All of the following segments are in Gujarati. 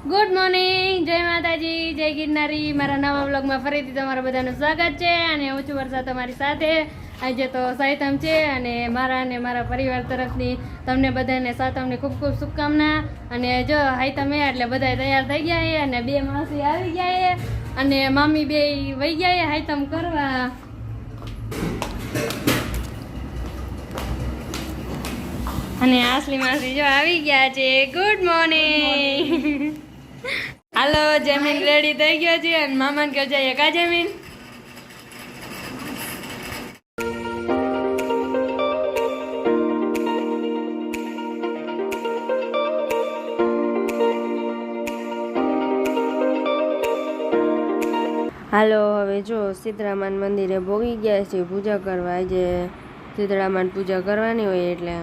ગુડ મોર્નિંગ, જય માતાજી, જય ગિરનારી. મારા નવા વ્લોગમાં ફરીથી તમારા બધાનું સ્વાગત છે. અને હું છું વર્ષા તમારી સાથે. આજે તો સાતમ છે અને મારા પરિવાર તરફથી તમને બધાને સાતમની ખૂબ ખૂબ શુભકામના. અને જો સાતમ એટલે બધા તૈયાર થઈ ગયા છે અને બે માસી આવી ગયા છે અને મામી બે વહી ગયા છે સાતમ કરવા. અને આસલી માસી જો આવી ગયા છે. Good morning. હાલો, જમીન રેડી થઈ ગયો છે અને મામાને કહો જઈએ કા જમીન. હાલો, હવે જો સીતળામાન મંદિરે ભોગી ગયા છે પૂજા કરવા. આજે સીતળામાન પૂજા કરવાની હોય એટલે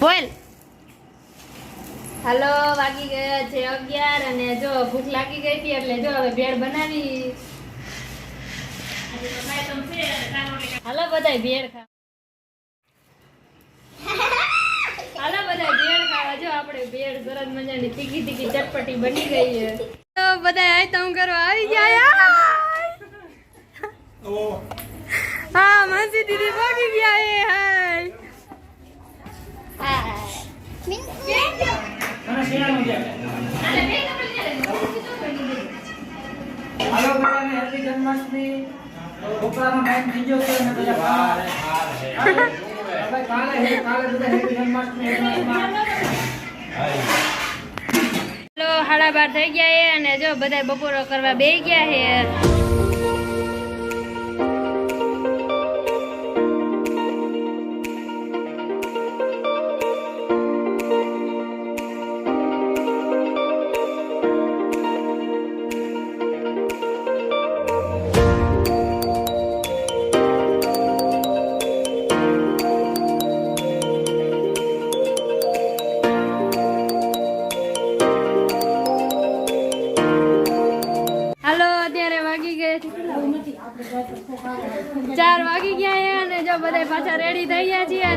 બોલ. હાલો, વાગી ગયા છે 11 અને જો ભૂખ લાગી ગઈ હતી એટલે જો હવે ભેળ બનાવી. હાલો બધા ભેળ ખા. હાલો બધા ભેળ ખાવા. જો આપણે ભેળ સરસ મજાની તીખી તીખી ચટપટી બની ગઈ છે. તો બધા આઈટમ કરવા આવી ગયા. હા, માસી દીદી ભાગી ગયા એ. હાય. હાલો બધાને હેપી જન્માષ્ટમી. ઉપરાનો ટાઈમ થઈ ગયો છે ને બધા કાલે બધા હેપી જન્માષ્ટમી. હાલો, 12:30 થઈ ગયા છે અને જો બધા બપોરો કરવા બેસી ગયા છે. હાલો, અત્યારે વાગી ગયા છે 4 વાગી ગયા છે અને જો બધા પાછા રેડી થઈ ગયા છીએ.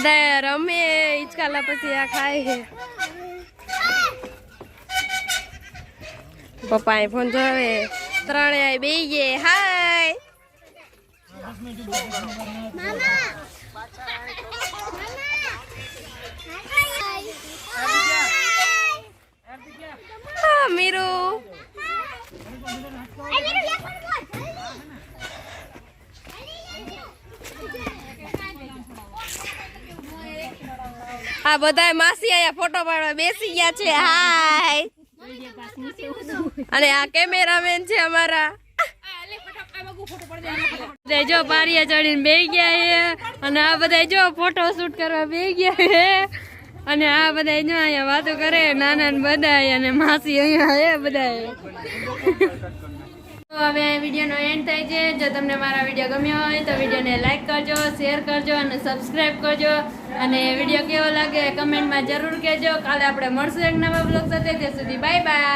બધા રમે હિચકાલા પછી આ ખાય છે. પપ્પા એ ફોન જોવે ત્રણેય બેહી ગયા. હાય હા, મીરુ આ બધા માસી અહીંયા ફોટો પાડવા બેસી ગયા છે. હાય અને આ કેમેરામેન છે અમારા. બધા જો પારિયા ચડીને બેહી ગયા છે અને આ બધા જો ફોટો શૂટ કરવા બેહી ગયા છે અને આ બધા જો અહીંયા વાતો કરે નાના ને બધા અને માસી અહીંયા છે બધા. તો હવે આ વિડીયોનો એન્ડ થાય છે. જો તમને મારા વિડીયો ગમ્યો હોય તો વિડીયોને લાઈક કરજો, શેર કરજો અને સબસ્ક્રાઈબ કરજો. અને વિડીયો કેવો લાગે કમેન્ટમાં જરૂર કહેજો. કાલે આપણે મળશું એક નવા બ્લોગ સાથે. ત્યાં સુધી બાય બાય.